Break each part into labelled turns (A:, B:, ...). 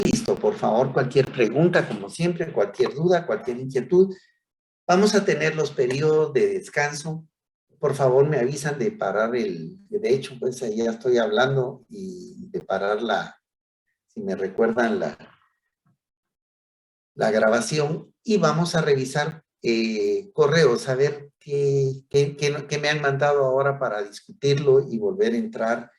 A: Listo, por favor, cualquier pregunta, como siempre, cualquier duda, cualquier inquietud. Vamos a tener los periodos de descanso. Por favor, me avisan de parar de hecho, pues ahí ya estoy hablando y de parar si me recuerdan la grabación y vamos a revisar correos, a ver qué me han mandado ahora para discutirlo y volver a entrar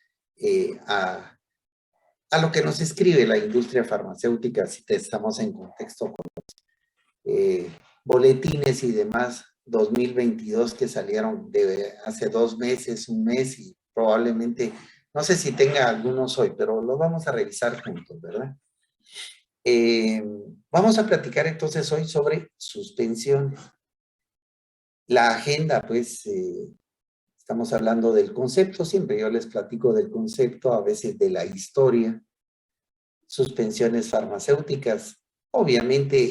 A: a lo que nos escribe la industria farmacéutica, si estamos en contexto con eh, boletines y demás 2022 que salieron de hace 2 meses, un mes y probablemente, no sé si tenga algunos hoy, pero lo vamos a revisar juntos, ¿verdad? Eh, Vamos a platicar entonces hoy sobre suspensiones. La agenda, pues, estamos hablando del concepto, siempre yo les platico del concepto, a veces de la historia, suspensiones farmacéuticas. Obviamente,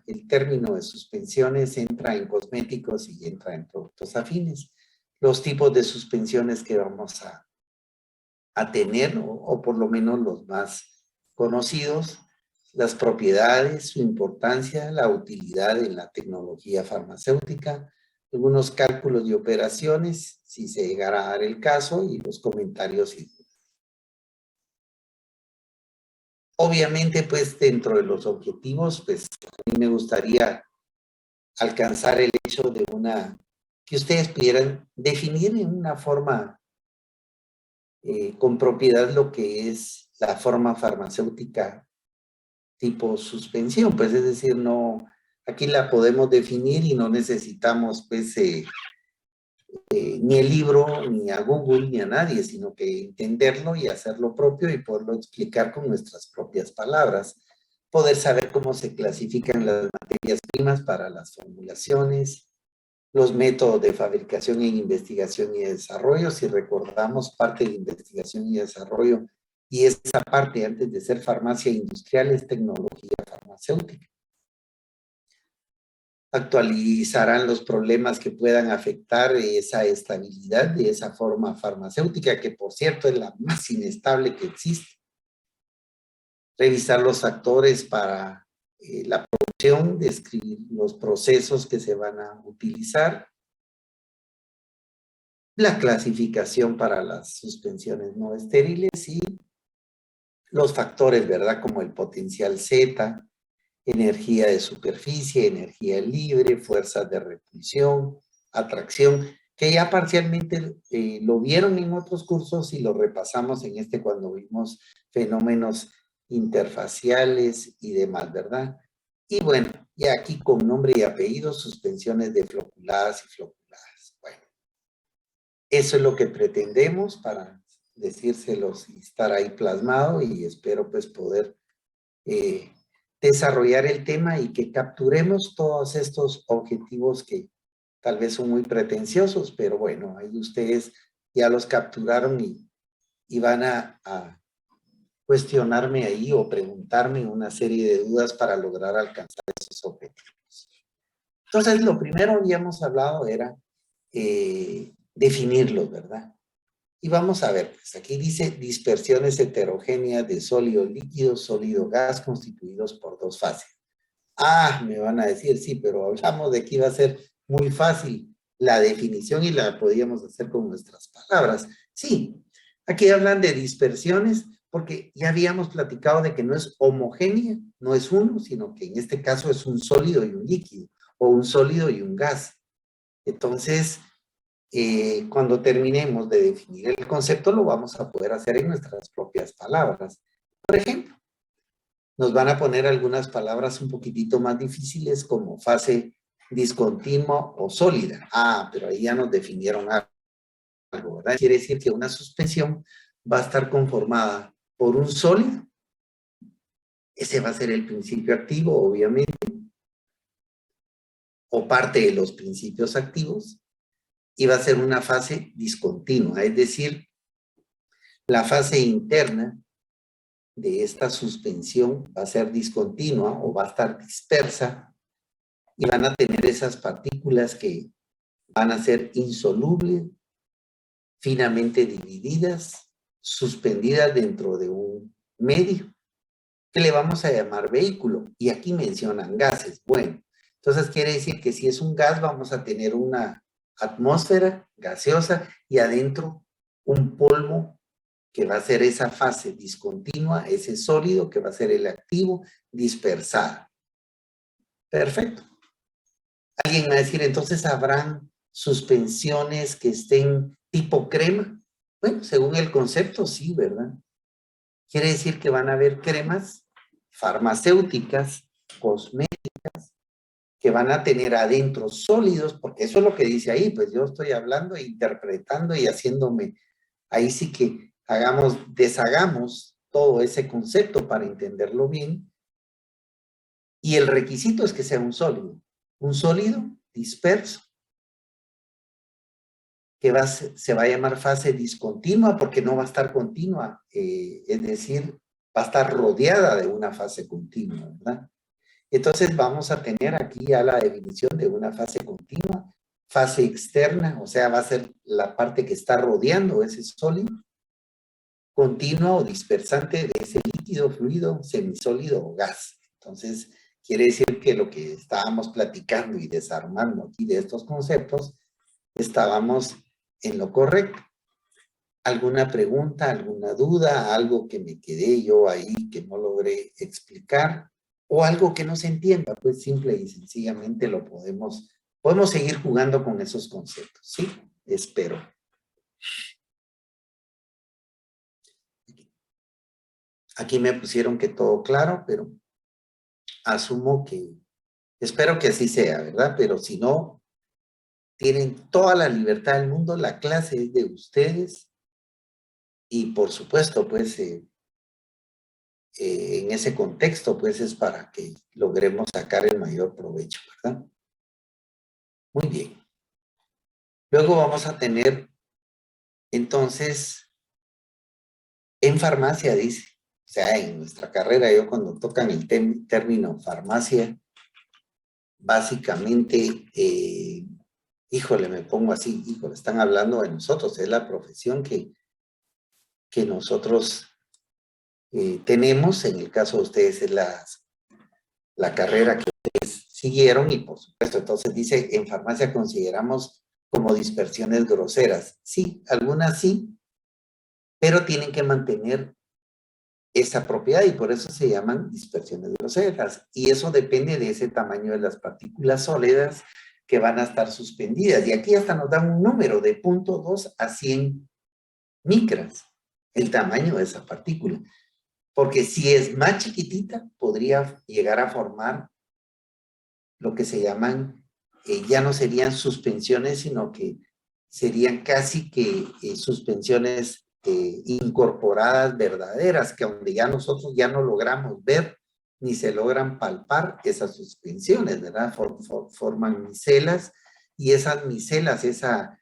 A: el término de suspensiones entra en cosméticos y entra en productos afines. Los tipos de suspensiones que vamos a tener, o por lo menos los más conocidos, las propiedades, su importancia, la utilidad en la tecnología farmacéutica, algunos cálculos y operaciones, si se llegara a dar el caso, y los comentarios. Obviamente, pues dentro de los objetivos, pues a mí me gustaría alcanzar el hecho de que ustedes pudieran definir en una forma con propiedad lo que es la forma farmacéutica tipo suspensión, pues es decir, no, aquí la podemos definir y no necesitamos pues ni el libro, ni a Google, ni a nadie, sino que entenderlo y hacerlo propio y poderlo explicar con nuestras propias palabras. Poder saber cómo se clasifican las materias primas para las formulaciones, los métodos de fabricación en investigación y desarrollo. Si recordamos, parte de investigación y desarrollo, y esa parte antes de ser farmacia industrial es tecnología farmacéutica. Actualizarán los problemas que puedan afectar esa estabilidad de esa forma farmacéutica, que por cierto es la más inestable que existe. Revisar los factores para la producción, describir los procesos que se van a utilizar, la clasificación para las suspensiones no estériles y los factores, ¿verdad? Como el potencial Z, energía de superficie, energía libre, fuerzas de repulsión, atracción, que ya parcialmente lo vieron en otros cursos y lo repasamos en este cuando vimos fenómenos interfaciales y demás, ¿verdad? Y bueno, y aquí con nombre y apellido, suspensiones de floculadas y floculadas. Bueno, eso es lo que pretendemos para decírselos y estar ahí plasmado, y espero pues poder eh, desarrollar el tema y que capturemos todos estos objetivos que tal vez son muy pretenciosos, pero bueno, ahí ustedes ya los capturaron y van a cuestionarme ahí o preguntarme una serie de dudas para lograr alcanzar esos objetivos. Entonces, lo primero habíamos hablado era definirlos, ¿verdad? Y vamos a ver, pues aquí dice dispersiones heterogéneas de sólido líquido, sólido gas constituidos por dos fases. Ah, me van a decir, sí, pero hablamos de que iba a ser muy fácil la definición y la podíamos hacer con nuestras palabras. Sí, aquí hablan de dispersiones porque ya habíamos platicado de que no es homogénea, no es uno, sino que en este caso es un sólido y un líquido, o un sólido y un gas. Entonces, cuando terminemos de definir el concepto, lo vamos a poder hacer en nuestras propias palabras. Por ejemplo, nos van a poner algunas palabras un poquitito más difíciles como fase discontinua o sólida. Ah, pero ahí ya nos definieron algo, ¿verdad? Quiere decir que una suspensión va a estar conformada por un sólido. Ese va a ser el principio activo, obviamente, o parte de los principios activos, y va a ser una fase discontinua, es decir, la fase interna de esta suspensión va a ser discontinua o va a estar dispersa y van a tener esas partículas que van a ser insolubles, finamente divididas, suspendidas dentro de un medio. que le vamos a llamar vehículo. Y aquí mencionan gases. Bueno, entonces quiere decir que si es un gas, vamos a tener una atmósfera gaseosa y adentro un polvo que va a ser esa fase discontinua, ese sólido que va a ser el activo dispersado. Perfecto. Alguien va a decir, entonces, ¿habrán suspensiones que estén tipo crema? Bueno, según el concepto, sí, ¿verdad? Quiere decir que van a haber cremas farmacéuticas, cosméticas, que van a tener adentro sólidos, porque eso es lo que dice ahí, pues yo estoy hablando, interpretando y haciéndome, ahí sí que deshagamos todo ese concepto para entenderlo bien, y el requisito es que sea un sólido disperso, que se va a llamar fase discontinua porque no va a estar continua, es decir, va a estar rodeada de una fase continua, ¿verdad? Entonces vamos a tener aquí ya la definición de una fase continua, fase externa, o sea, va a ser la parte que está rodeando ese sólido, continua o dispersante de ese líquido, fluido, semisólido o gas. Entonces, quiere decir que lo que estábamos platicando y desarmando aquí de estos conceptos, estábamos en lo correcto. ¿Alguna pregunta, alguna duda, algo que me quedé yo ahí que no logré explicar o algo que no se entienda? Pues simple y sencillamente podemos seguir jugando con esos conceptos, ¿sí? Espero. Aquí me pusieron que todo claro, pero asumo espero que así sea, ¿verdad? Pero si no, tienen toda la libertad del mundo, la clase es de ustedes y por supuesto, pues en ese contexto, pues es para que logremos sacar el mayor provecho, ¿verdad? Muy bien. Luego vamos a tener, entonces, en farmacia, dice, o sea, en nuestra carrera, yo cuando tocan el término farmacia, básicamente, híjole, me pongo así, híjole, están hablando de nosotros, es la profesión que nosotros tenemos, en el caso de ustedes es la carrera que siguieron y por supuesto, entonces dice, en farmacia consideramos como dispersiones groseras. Sí, algunas sí, pero tienen que mantener esa propiedad y por eso se llaman dispersiones groseras. Y eso depende de ese tamaño de las partículas sólidas que van a estar suspendidas. Y aquí hasta nos dan un número de 0.2 a 100 micras, el tamaño de esa partícula. Porque si es más chiquitita, podría llegar a formar lo que se llaman, ya no serían suspensiones, sino que serían casi que suspensiones incorporadas verdaderas, que donde ya nosotros ya no logramos ver ni se logran palpar esas suspensiones, ¿verdad? Forman micelas y esas micelas, esa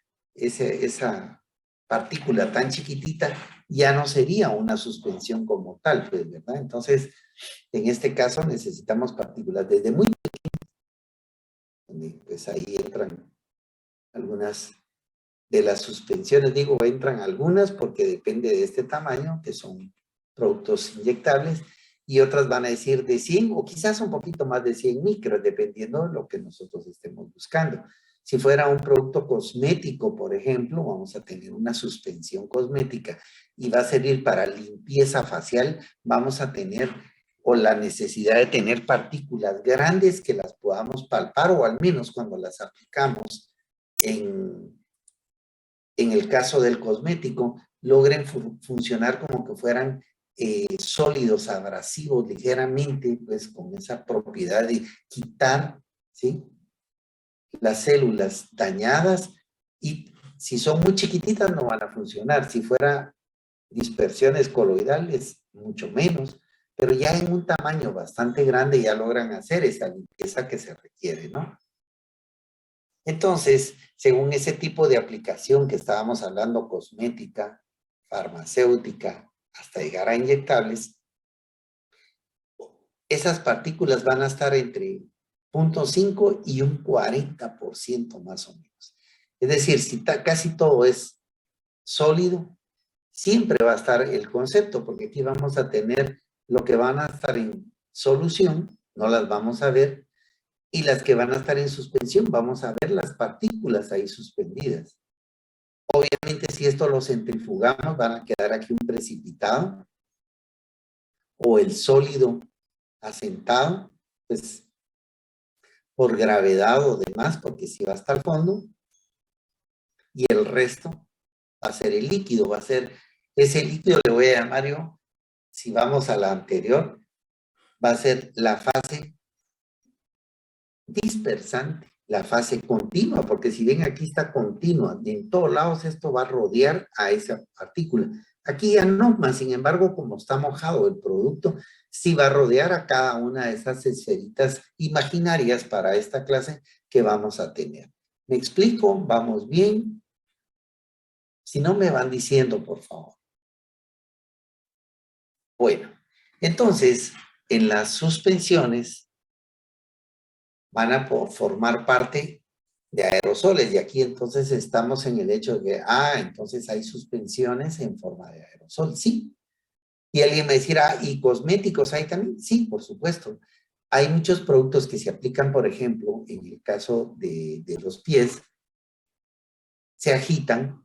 A: partícula tan chiquitita, ya no sería una suspensión como tal, pues, ¿verdad? Entonces, en este caso necesitamos partículas desde muy pues ahí entran algunas de las suspensiones, digo, entran algunas porque depende de este tamaño, que son productos inyectables, y otras van a decir de 100 o quizás un poquito más de 100 micros, dependiendo de lo que nosotros estemos buscando. Si fuera un producto cosmético, por ejemplo, vamos a tener una suspensión cosmética y va a servir para limpieza facial, vamos a tener o la necesidad de tener partículas grandes que las podamos palpar o al menos cuando las aplicamos en el caso del cosmético, logren funcionar como que fueran sólidos, abrasivos, ligeramente, pues con esa propiedad de quitar, ¿sí? Las células dañadas y si son muy chiquititas no van a funcionar. Si fuera dispersiones coloidales, mucho menos, pero ya en un tamaño bastante grande ya logran hacer esa limpieza que se requiere, ¿no? Entonces, según ese tipo de aplicación que estábamos hablando, cosmética, farmacéutica, hasta llegar a inyectables, esas partículas van a estar entre 0.5 y un 40% más o menos. Es decir, si casi todo es sólido, siempre va a estar el concepto, porque aquí vamos a tener lo que van a estar en solución, no las vamos a ver, y las que van a estar en suspensión, vamos a ver las partículas ahí suspendidas. Obviamente, si esto lo centrifugamos, van a quedar aquí un precipitado, o el sólido asentado, pues por gravedad o demás, porque si va hasta el fondo, y el resto va a ser el líquido, va a ser ese líquido, le voy a llamar yo, si vamos a la anterior, va a ser la fase dispersante, la fase continua, porque si ven aquí está continua, y en todos lados esto va a rodear a esa partícula. Aquí ya no, más sin embargo, como está mojado el producto, sí va a rodear a cada una de esas esferitas imaginarias para esta clase que vamos a tener. ¿Me explico? ¿Vamos bien? Si no, me van diciendo, por favor. Bueno, entonces, en las suspensiones van a formar parte de aerosoles, y aquí entonces estamos en el hecho de que, entonces hay suspensiones en forma de aerosol, sí. Y alguien me dirá, ¿y cosméticos hay también? Sí, por supuesto. Hay muchos productos que se aplican, por ejemplo, en el caso de los pies, se agitan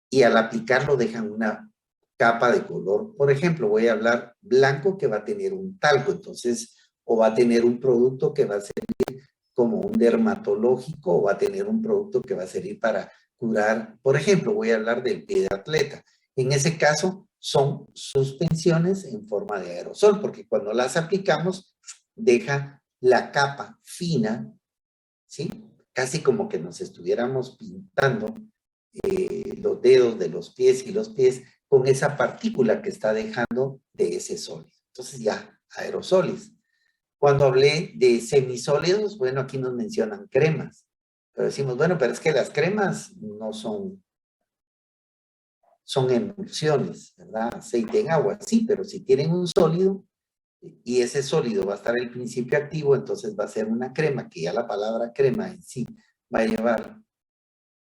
A: y al aplicarlo dejan una capa de color. Por ejemplo, voy a hablar blanco que va a tener un talco, entonces, o va a tener un producto que va a ser como un dermatológico, o va a tener un producto que va a servir para curar. Por ejemplo, voy a hablar del pie de atleta. En ese caso, son suspensiones en forma de aerosol, porque cuando las aplicamos, deja la capa fina, ¿sí? Casi como que nos estuviéramos pintando los dedos de los pies y los pies con esa partícula que está dejando de ese sólido. Entonces ya, aerosoles. Cuando hablé de semisólidos, bueno, aquí nos mencionan cremas. Pero decimos, bueno, pero es que las cremas no son emulsiones, ¿verdad? Aceite en agua, sí, pero si tienen un sólido y ese sólido va a estar el principio activo, entonces va a ser una crema, que ya la palabra crema en sí va a llevar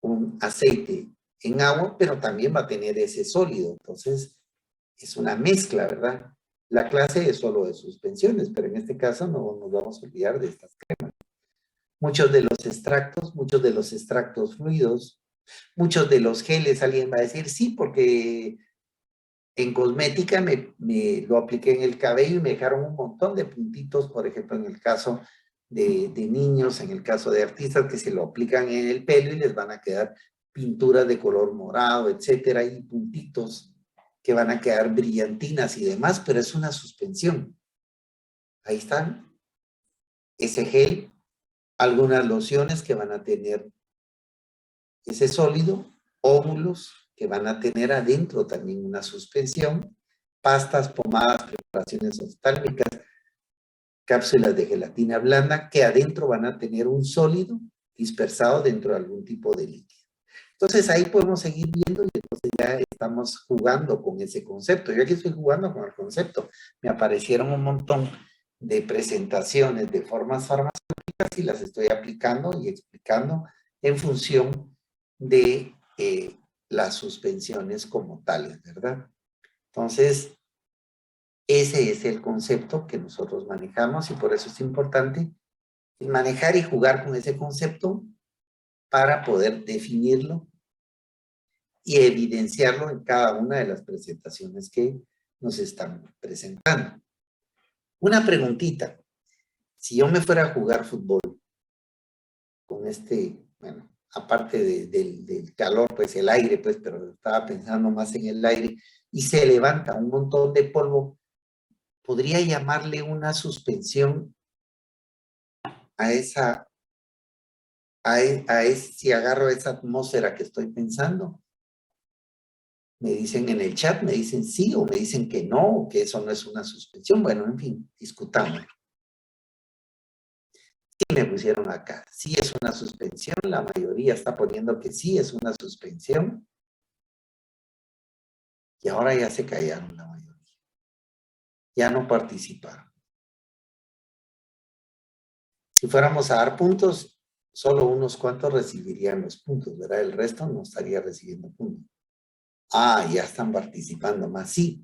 A: un aceite en agua, pero también va a tener ese sólido. Entonces, es una mezcla, ¿verdad? La clase es solo de suspensiones, pero en este caso no nos vamos a olvidar de estas cremas. Muchos de los extractos fluidos, muchos de los geles, alguien va a decir, sí, porque en cosmética me lo apliqué en el cabello y me dejaron un montón de puntitos, por ejemplo, en el caso de niños, en el caso de artistas que se lo aplican en el pelo y les van a quedar pinturas de color morado, etcétera, y puntitos que van a quedar brillantinas y demás, pero es una suspensión. Ahí están. Ese gel, algunas lociones que van a tener ese sólido, óvulos que van a tener adentro también una suspensión, pastas, pomadas, preparaciones oftálmicas, cápsulas de gelatina blanda que adentro van a tener un sólido dispersado dentro de algún tipo de líquido. Entonces ahí podemos seguir viendo y entonces ya estamos jugando con ese concepto. Yo aquí estoy jugando con el concepto. Me aparecieron un montón de presentaciones de formas farmacéuticas y las estoy aplicando y explicando en función de las suspensiones como tales, ¿verdad? Entonces, ese es el concepto que nosotros manejamos y por eso es importante manejar y jugar con ese concepto para poder definirlo y evidenciarlo en cada una de las presentaciones que nos están presentando. Una preguntita. Si yo me fuera a jugar fútbol con bueno, aparte del calor, pues el aire, pues, pero estaba pensando más en el aire, y se levanta un montón de polvo, ¿podría llamarle una suspensión si agarro esa atmósfera que estoy pensando? Me dicen en el chat, me dicen sí, o me dicen que no, o que eso no es una suspensión. Bueno, en fin, discutamos. Sí me pusieron acá, sí es una suspensión, la mayoría está poniendo que sí es una suspensión. Y ahora ya se callaron la mayoría. Ya no participaron. Si fuéramos a dar puntos, solo unos cuantos recibirían los puntos, ¿verdad? El resto no estaría recibiendo puntos. Ya están participando más, sí.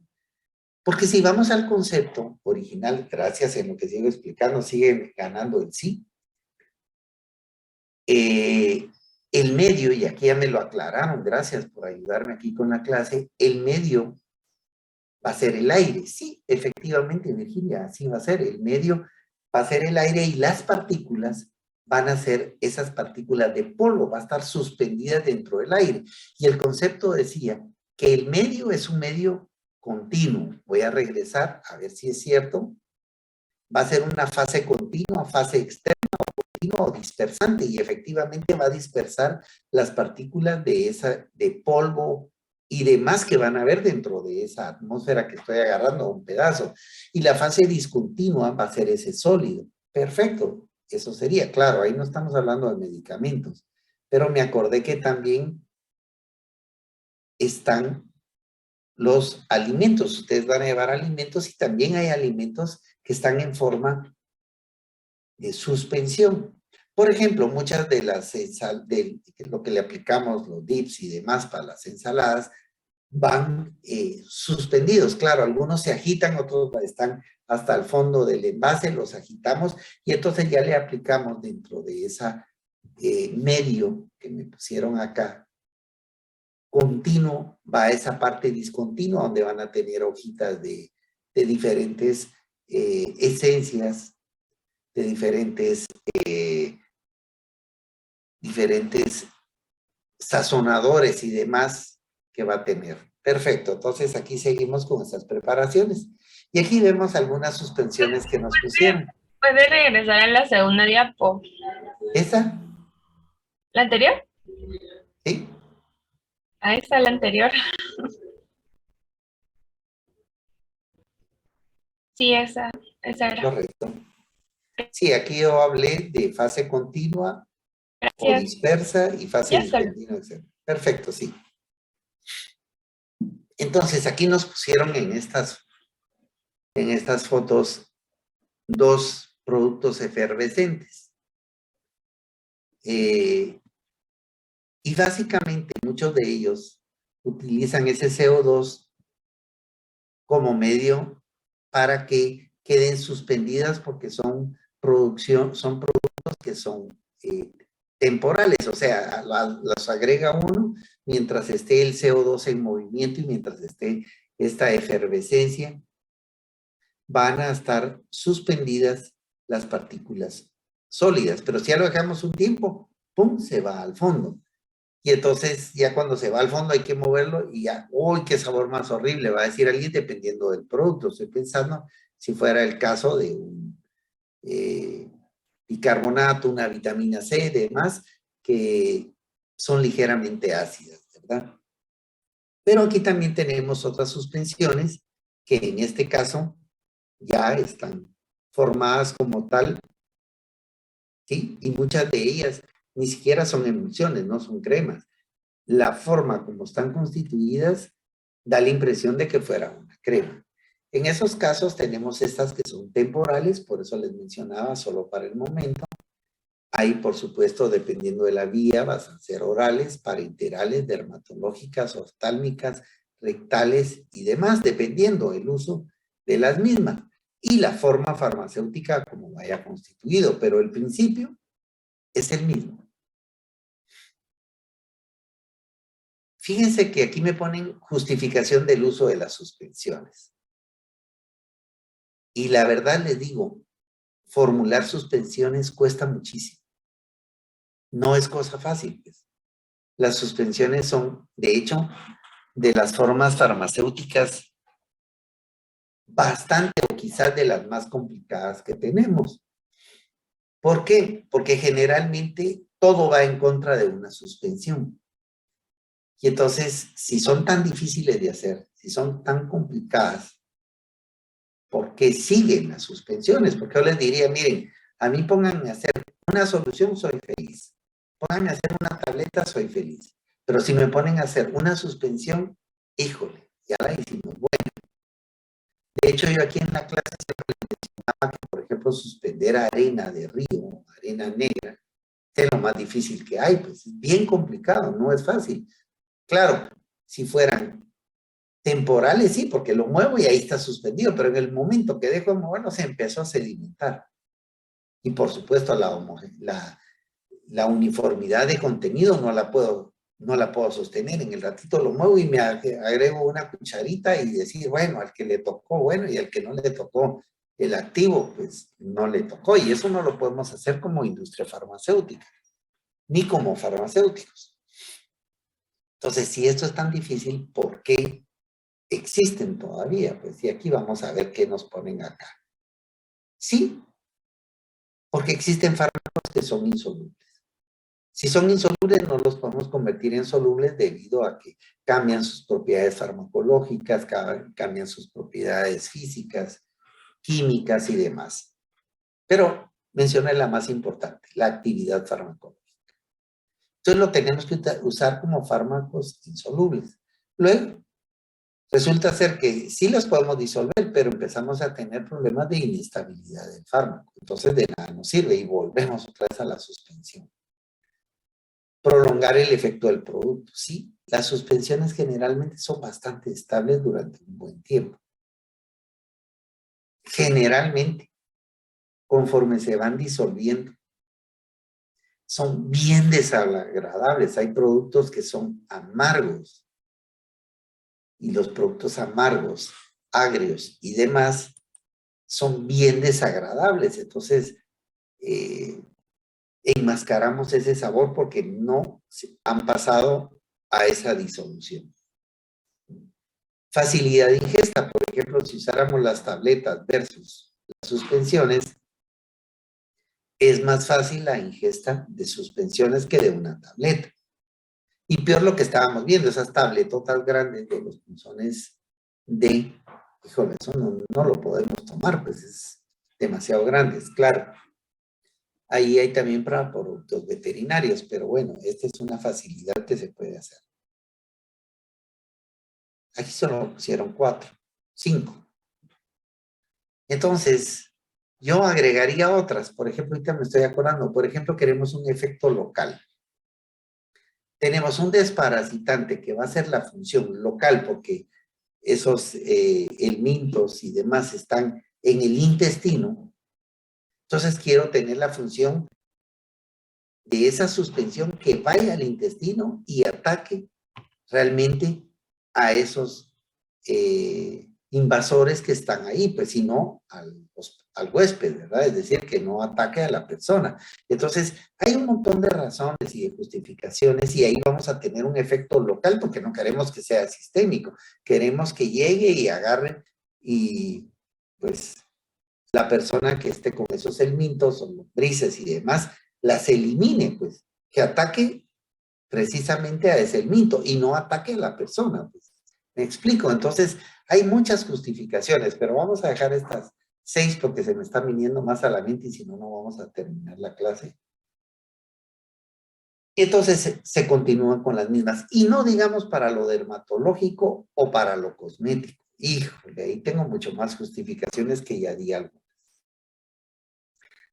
A: Porque si vamos al concepto original, gracias en lo que sigo explicando, sigue ganando el sí. El medio, y aquí ya me lo aclararon, gracias por ayudarme aquí con la clase, el medio va a ser el aire. Sí, efectivamente, Virginia, así va a ser. El medio va a ser el aire y las partículas van a ser esas partículas de polvo, va a estar suspendidas dentro del aire. Y el concepto decía que el medio es un medio continuo. Voy a regresar a ver si es cierto. Va a ser una fase continua, fase externa o dispersante, y efectivamente va a dispersar las partículas de polvo y demás que van a haber dentro de esa atmósfera que estoy agarrando un pedazo. Y la fase discontinua va a ser ese sólido. Perfecto, eso sería, claro, ahí no estamos hablando de medicamentos, pero me acordé que también están los alimentos. Ustedes van a llevar alimentos y también hay alimentos que están en forma de suspensión. Por ejemplo, muchas de de lo que le aplicamos, los dips y demás para las ensaladas, van suspendidos. Claro, algunos se agitan, otros están hasta el fondo del envase, los agitamos y entonces ya le aplicamos dentro de esa medio que me pusieron acá, continuo, va a esa parte discontinua donde van a tener hojitas de diferentes esencias, de diferentes sazonadores y demás que va a tener. Perfecto, entonces aquí seguimos con estas preparaciones. Y aquí vemos algunas suspensiones que nos pusieron.
B: ¿Puede regresar a la segunda diapo?
A: ¿Esa?
B: ¿La anterior?
A: ¿Sí?
B: Ahí está la anterior. Sí, esa era.
A: Correcto. Sí, aquí yo hablé de fase continua o
B: Gracias.
A: dispersa y fase
B: Ya está.
A: discontinua, etc. Perfecto, sí. Entonces aquí nos pusieron en estas fotos dos productos efervescentes. Y básicamente muchos de ellos utilizan ese CO2 como medio para que queden suspendidas porque son productos que son temporales, o sea, las agrega uno mientras esté el CO2 en movimiento y mientras esté esta efervescencia, van a estar suspendidas las partículas sólidas, pero si ya lo dejamos un tiempo, ¡pum!, se va al fondo. Y entonces ya cuando se va al fondo hay que moverlo y ya, ¡uy, qué sabor más horrible! Va a decir alguien dependiendo del producto. Estoy pensando si fuera el caso de un bicarbonato, una vitamina C, demás, que son ligeramente ácidas, ¿verdad? Pero aquí también tenemos otras suspensiones que en este caso ya están formadas como tal, ¿sí? Y muchas de ellas ni siquiera son emulsiones, no son cremas. La forma como están constituidas da la impresión de que fuera una crema. En esos casos tenemos estas que son temporales, por eso les mencionaba solo para el momento. Hay, por supuesto, dependiendo de la vía, vas a ser orales, parenterales, dermatológicas, oftálmicas, rectales y demás, dependiendo el uso de las mismas y la forma farmacéutica como vaya constituido, pero el principio es el mismo. Fíjense que aquí me ponen justificación del uso de las suspensiones. Y la verdad les digo, formular suspensiones cuesta muchísimo. No es cosa fácil, pues. Las suspensiones son, de hecho, de las formas farmacéuticas bastante o quizás de las más complicadas que tenemos. ¿Por qué? Porque generalmente todo va en contra de una suspensión. Y entonces, si son tan difíciles de hacer, si son tan complicadas, ¿por qué siguen las suspensiones? Porque yo les diría, miren, a mí pónganme a hacer una solución, soy feliz. Pónganme a hacer una tableta, soy feliz. Pero si me ponen a hacer una suspensión, híjole, ya la hicimos. Bueno, de hecho, yo aquí en la clase siempre les mencionaba que, por ejemplo, suspender arena de río, arena negra, es lo más difícil que hay, pues es bien complicado, no es fácil. Claro, si fueran Temporales sí, porque lo muevo y ahí está suspendido, pero en el momento que dejo de moverlo se empezó a sedimentar. Y por supuesto la uniformidad de contenido no la puedo sostener. En el ratito lo muevo y me agrego una cucharita y decir, bueno, al que le tocó, bueno, y al que no le tocó el activo, pues no le tocó. Y eso no lo podemos hacer como industria farmacéutica, ni como farmacéuticos. Entonces, si esto es tan difícil, ¿por qué existen todavía? Pues y aquí vamos a ver qué nos ponen acá. Sí, porque existen fármacos que son insolubles. Si son insolubles, no los podemos convertir en solubles debido a que cambian sus propiedades farmacológicas, cambian sus propiedades físicas, químicas y demás. Pero mencioné la más importante, la actividad farmacológica. Entonces lo tenemos que usar como fármacos insolubles. Luego, resulta ser que sí los podemos disolver, pero empezamos a tener problemas de inestabilidad del fármaco. Entonces de nada nos sirve y volvemos otra vez a la suspensión. Prolongar el efecto del producto. Sí, las suspensiones generalmente son bastante estables durante un buen tiempo. Generalmente, conforme se van disolviendo, son bien desagradables. Hay productos que son amargos y los productos amargos, agrios y demás son bien desagradables. Entonces, enmascaramos ese sabor porque no han pasado a esa disolución. Facilidad de ingesta, por ejemplo, si usáramos las tabletas versus las suspensiones, es más fácil la ingesta de suspensiones que de una tableta. Y peor lo que estábamos viendo, esas tabletotas grandes de los punzones de, híjole, eso no lo podemos tomar, pues es demasiado grande, es claro. Ahí hay también para productos veterinarios, pero bueno, esta es una facilidad que se puede hacer. Aquí solo pusieron 4, 5. Entonces, yo agregaría otras. Por ejemplo, ahorita me estoy acordando, por ejemplo, queremos un efecto local. Tenemos un desparasitante que va a ser la función local porque esos helmintos y demás están en el intestino. Entonces, quiero tener la función de esa suspensión que vaya al intestino y ataque realmente a esos invasores que están ahí, pues si no al huésped, ¿verdad? Es decir, que no ataque a la persona. Entonces, hay un montón de razones y de justificaciones y ahí vamos a tener un efecto local porque no queremos que sea sistémico, queremos que llegue y agarre y pues la persona que esté con esos helmintos o lombrices y demás, las elimine, pues, que ataque precisamente a ese helminto y no ataque a la persona. Pues. ¿Me explico? Entonces, hay muchas justificaciones, pero vamos a dejar estas 6 porque se me están viniendo más a la mente y si no, no vamos a terminar la clase. Y entonces se continúan con las mismas. Y no digamos para lo dermatológico o para lo cosmético. Híjole, ahí tengo mucho más justificaciones que ya di algo.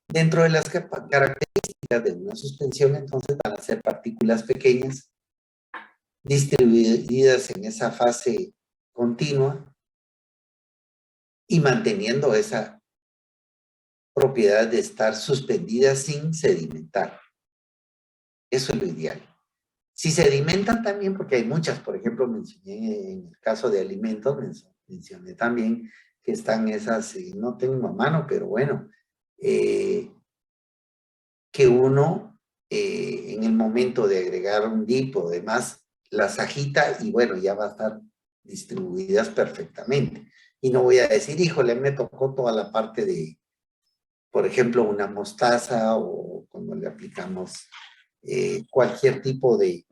A: Dentro de las características de una suspensión, entonces van a ser partículas pequeñas, distribuidas en esa fase continua y manteniendo esa propiedad de estar suspendidas sin sedimentar. Eso es lo ideal. Si sedimentan también, porque hay muchas, por ejemplo, mencioné en el caso de alimentos, mencioné también que están esas, no tengo a mano, pero bueno, que uno en el momento de agregar un dip o demás, las agita y bueno, ya va a estar distribuidas perfectamente. Y no voy a decir, híjole, me tocó toda la parte de, por ejemplo, una mostaza o cuando le aplicamos cualquier tipo de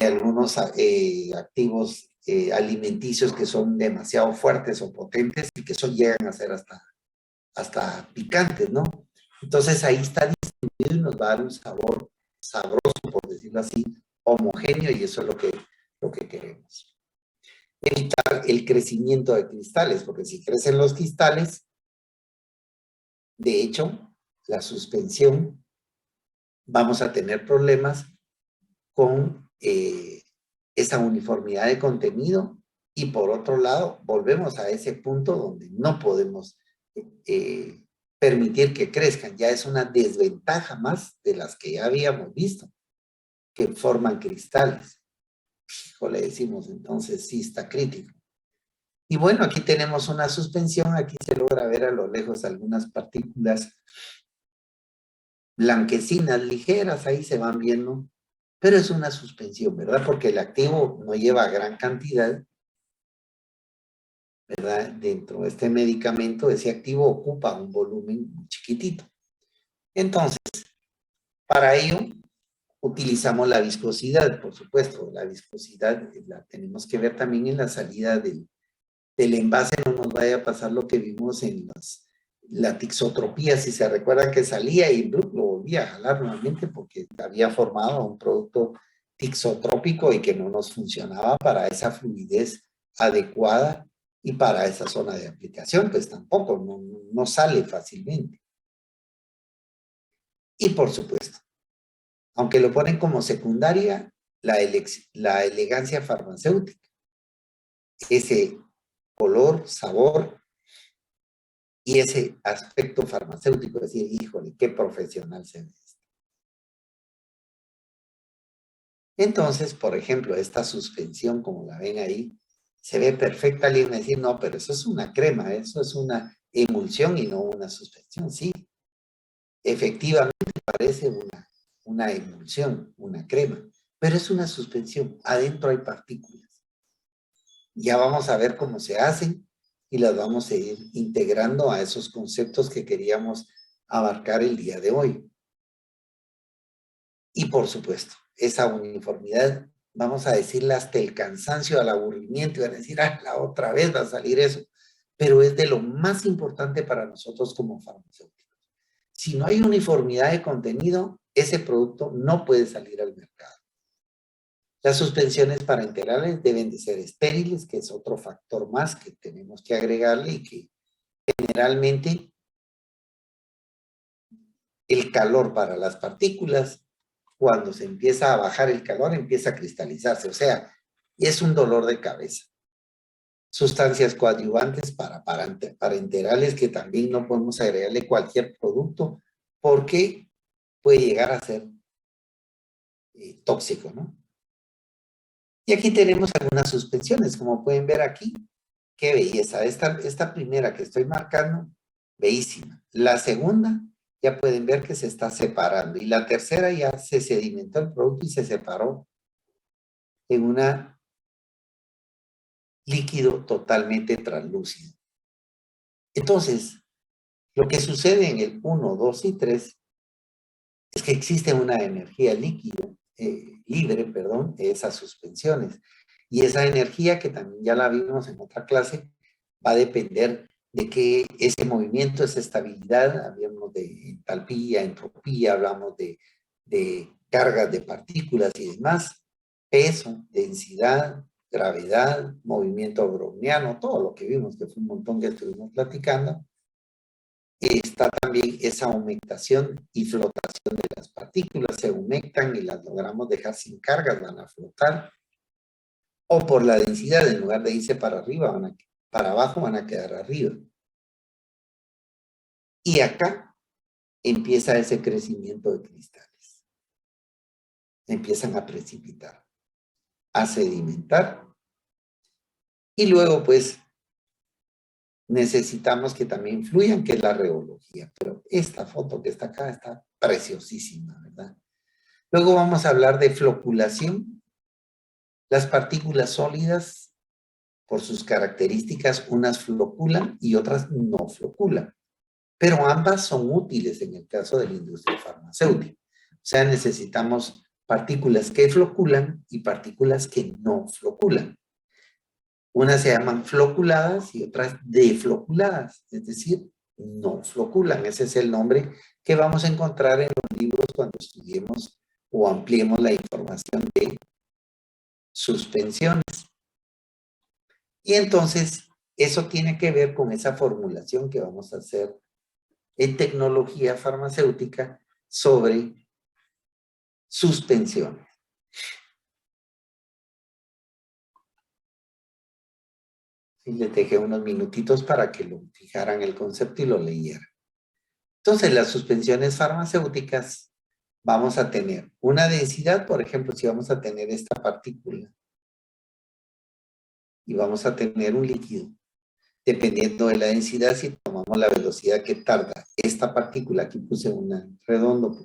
A: algunos activos alimenticios que son demasiado fuertes o potentes y que eso llegan a ser hasta picantes, ¿no? Entonces ahí está distribuido y nos va a dar un sabor sabroso, por decirlo así, homogéneo y eso es lo que queremos. Evitar el crecimiento de cristales, porque si crecen los cristales, de hecho, la suspensión, vamos a tener problemas con esa uniformidad de contenido Y por otro lado, volvemos a ese punto donde no podemos permitir que crezcan. Ya es una desventaja más de las que ya habíamos visto, que forman cristales. Le decimos, entonces sí está crítico. Y bueno, aquí tenemos una suspensión, aquí se logra ver a lo lejos algunas partículas blanquecinas, ligeras, ahí se van viendo, pero es una suspensión, ¿verdad? Porque el activo no lleva gran cantidad, ¿verdad? Dentro de este medicamento, ese activo ocupa un volumen muy chiquitito. Entonces, para ello, utilizamos la viscosidad, por supuesto. La viscosidad la tenemos que ver también en la salida del envase, no nos vaya a pasar lo que vimos en la tixotropía, si se recuerdan que salía y lo volvía a jalar nuevamente porque había formado un producto tixotrópico y que no nos funcionaba para esa fluidez adecuada y para esa zona de aplicación, pues tampoco, no sale fácilmente. Y por supuesto, aunque lo ponen como secundaria, la elegancia farmacéutica, ese color, sabor y ese aspecto farmacéutico, decir, híjole, qué profesional se ve. Entonces, por ejemplo, esta suspensión, como la ven ahí, se ve perfecta. Alguien va a decir, no, pero eso es una crema, eso es una emulsión y no una suspensión. Sí, efectivamente parece una emulsión, una crema, pero es una suspensión. Adentro hay partículas. Ya vamos a ver cómo se hacen y las vamos a ir integrando a esos conceptos que queríamos abarcar el día de hoy. Y por supuesto, esa uniformidad, vamos a decirle hasta el cansancio, al aburrimiento, y van a decir, ah, la otra vez va a salir eso. Pero es de lo más importante para nosotros como farmacéuticos. Si no hay uniformidad de contenido, ese producto no puede salir al mercado. Las suspensiones parenterales deben de ser estériles, que es otro factor más que tenemos que agregarle y que generalmente el calor para las partículas, cuando se empieza a bajar el calor, empieza a cristalizarse. O sea, es un dolor de cabeza. Sustancias coadyuvantes para parenterales que también no podemos agregarle cualquier producto porque puede llegar a ser tóxico, ¿no? Y aquí tenemos algunas suspensiones, como pueden ver aquí. Qué belleza. Esta primera que estoy marcando, bellísima. La segunda, ya pueden ver que se está separando. Y la tercera ya se sedimentó el producto y se separó en un líquido totalmente translúcido. Entonces, lo que sucede en el 1, 2 y 3 es que existe una energía libre, de esas suspensiones. Y esa energía, que también ya la vimos en otra clase, va a depender de que ese movimiento, esa estabilidad, hablamos de entalpía, entropía, hablamos de cargas de partículas y demás, peso, densidad, gravedad, movimiento browniano, todo lo que vimos, que fue un montón que estuvimos platicando. Está también esa humectación y flotación de las partículas, se humectan y las logramos dejar sin cargas, van a flotar, o por la densidad, en lugar de irse para arriba, para abajo van a quedar arriba. Y acá empieza ese crecimiento de cristales. Empiezan a precipitar, a sedimentar, y luego pues necesitamos que también fluyan, que es la reología. Pero esta foto que está acá está preciosísima, ¿verdad? Luego vamos a hablar de floculación. Las partículas sólidas, por sus características, unas floculan y otras no floculan. Pero ambas son útiles en el caso de la industria farmacéutica. O sea, necesitamos partículas que floculan y partículas que no floculan. Unas se llaman floculadas y otras defloculadas, es decir, no floculan. Ese es el nombre que vamos a encontrar en los libros cuando estudiemos o ampliemos la información de suspensiones. Y entonces, eso tiene que ver con esa formulación que vamos a hacer en tecnología farmacéutica sobre suspensiones. Y les dejé unos minutitos para que lo fijaran el concepto y lo leyeran. Entonces, las suspensiones farmacéuticas vamos a tener una densidad, por ejemplo, si vamos a tener esta partícula y vamos a tener un líquido, dependiendo de la densidad, si tomamos la velocidad que tarda esta partícula, aquí puse un redondo,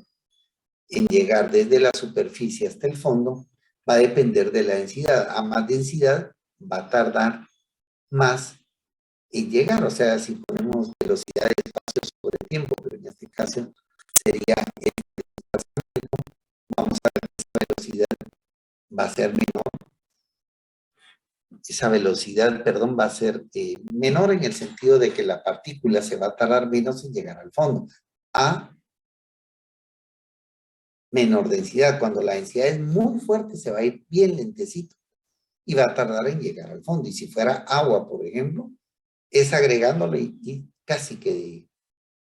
A: en llegar desde la superficie hasta el fondo, va a depender de la densidad. A más densidad va a tardar más en llegar, o sea, si ponemos velocidad de espacio sobre tiempo, pero en este caso sería el espacio, vamos a ver que esa velocidad va a ser menor. Esa velocidad, perdón, va a ser menor en el sentido de que la partícula se va a tardar menos en llegar al fondo. A menor densidad. Cuando la densidad es muy fuerte, se va a ir bien lentecito y va a tardar en llegar al fondo. Y si fuera agua, por ejemplo, es agregándole y casi que de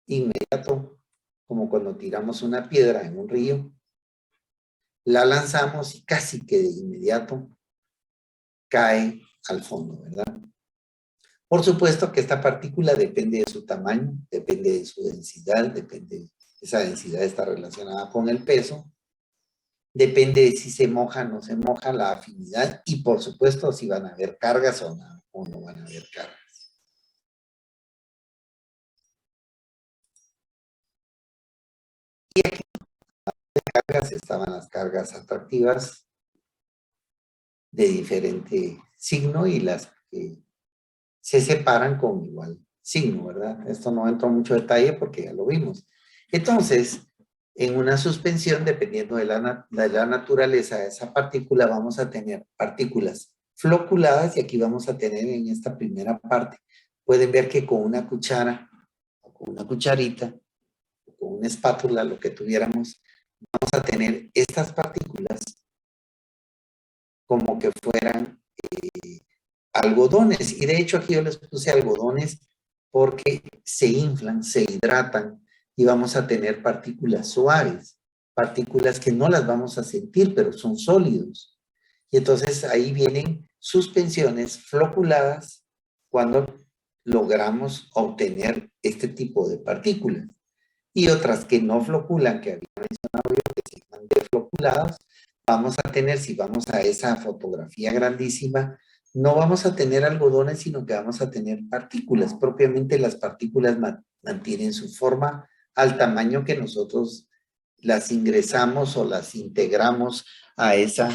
A: inmediato, como cuando tiramos una piedra en un río, la lanzamos y casi que de inmediato cae al fondo, ¿verdad? Por supuesto que esta partícula depende de su tamaño, depende de su densidad, depende, esa densidad está relacionada con el peso, depende de si se moja o no se moja, la afinidad y por supuesto si van a haber cargas o no van a haber cargas. Y aquí en cargas estaban las cargas atractivas de diferente signo y las que se separan con igual signo, ¿verdad? Esto no entró en mucho detalle porque ya lo vimos. Entonces, en una suspensión, dependiendo de la naturaleza de esa partícula, vamos a tener partículas floculadas y aquí vamos a tener en esta primera parte, pueden ver que con una cuchara o con una cucharita o con una espátula, lo que tuviéramos, vamos a tener estas partículas como que fueran algodones. Y de hecho aquí yo les puse algodones porque se inflan, se hidratan y vamos a tener partículas suaves, partículas que no las vamos a sentir, pero son sólidos. Y entonces ahí vienen suspensiones floculadas cuando logramos obtener este tipo de partículas. Y otras que no floculan, que había mencionado yo, que se llaman defloculadas, vamos a tener, si vamos a esa fotografía grandísima, no vamos a tener algodones, sino que vamos a tener partículas. Propiamente las partículas mantienen su forma al tamaño que nosotros las ingresamos o las integramos a esa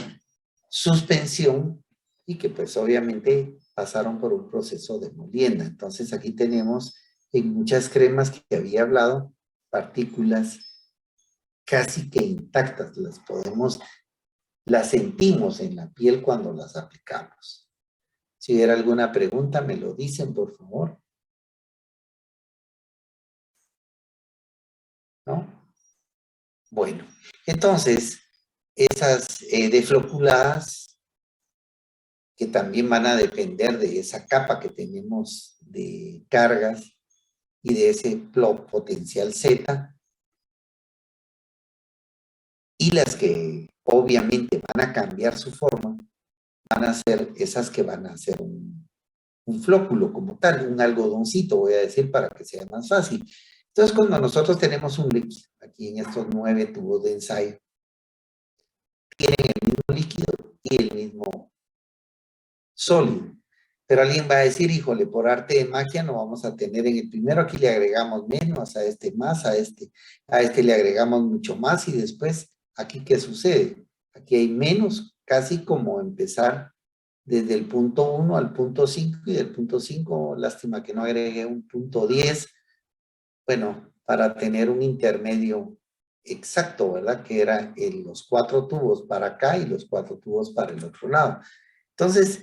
A: suspensión y que pues obviamente pasaron por un proceso de molienda. Entonces aquí tenemos en muchas cremas que había hablado, partículas casi que intactas, las sentimos en la piel cuando las aplicamos. Si hubiera alguna pregunta, me lo dicen, por favor. ¿No? Bueno, entonces, esas defloculadas, que también van a depender de esa capa que tenemos de cargas y de ese potencial Z, y las que obviamente van a cambiar su forma, van a ser esas que van a ser un flóculo como tal, un algodoncito, voy a decir, para que sea más fácil. Entonces, cuando nosotros tenemos un líquido, aquí en estos 9 tubos de ensayo, tienen el mismo líquido y el mismo sólido. Pero alguien va a decir, híjole, por arte de magia no vamos a tener en el primero, aquí le agregamos menos, a este más, a este le agregamos mucho más y después, aquí ¿qué sucede? Aquí hay menos, casi como empezar desde el punto 1 al punto 5 y del punto 5, lástima que no agregué un punto 10, bueno, para tener un intermedio exacto, ¿verdad? Que era los 4 tubos para acá y los 4 tubos para el otro lado. Entonces,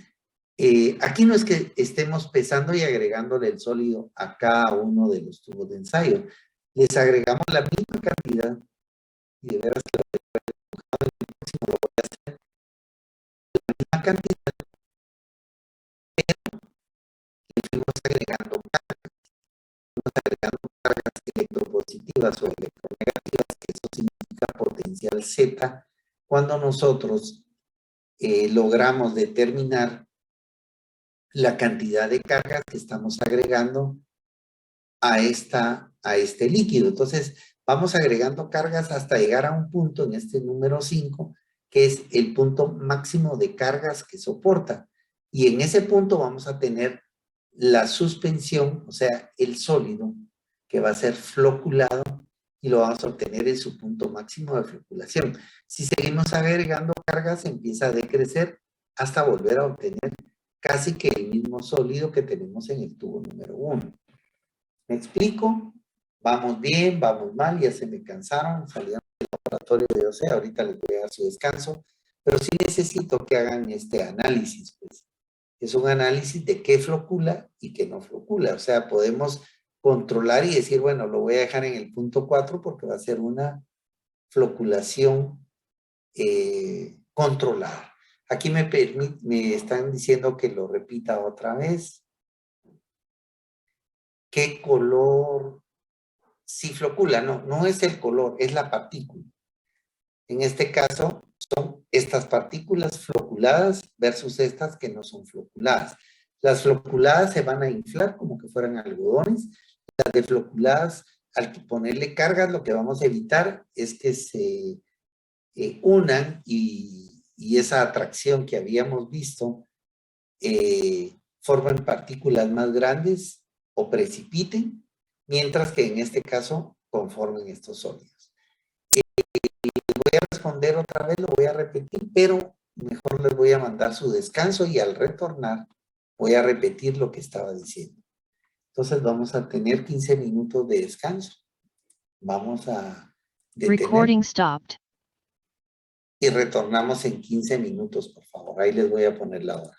A: aquí no es que estemos pesando y agregándole el sólido a cada uno de los tubos de ensayo. Les agregamos la misma cantidad y de veras que el próximo lo voy a hacer, la misma cantidad, pero le fuimos agregando cargas electropositivas o electronegativas, que eso significa potencial Z, cuando nosotros logramos determinar la cantidad de cargas que estamos agregando a este líquido. Entonces, vamos agregando cargas hasta llegar a un punto en este número 5, que es el punto máximo de cargas que soporta. Y en ese punto vamos a tener la suspensión, o sea, el sólido, que va a ser floculado y lo vamos a obtener en su punto máximo de floculación. Si seguimos agregando cargas, empieza a decrecer hasta volver a obtener casi que el mismo sólido que tenemos en el tubo número 1. ¿Me explico? Vamos bien, vamos mal, ya se me cansaron, salieron del laboratorio de OC, ahorita les voy a dar su descanso, pero sí necesito que hagan este análisis, pues. Es un análisis de qué flocula y qué no flocula. O sea, podemos controlar y decir, bueno, lo voy a dejar en el punto 4 porque va a ser una floculación controlada. Aquí me están diciendo que lo repita otra vez. ¿Qué color? Sí flocula, no es el color, es la partícula. En este caso, son estas partículas floculadas versus estas que no son floculadas. Las floculadas se van a inflar como que fueran algodones. Las defloculadas, al ponerle cargas, lo que vamos a evitar es que se unan y esa atracción que habíamos visto forman partículas más grandes o precipiten, mientras que en este caso conformen estos sólidos. Voy a responder otra vez, lo voy a repetir, pero mejor les voy a mandar su descanso y al retornar voy a repetir lo que estaba diciendo. Entonces vamos a tener 15 minutos de descanso. Vamos a detener.
C: Recording stopped.
A: Y retornamos en 15 minutos, por favor. Ahí les voy a poner la hora.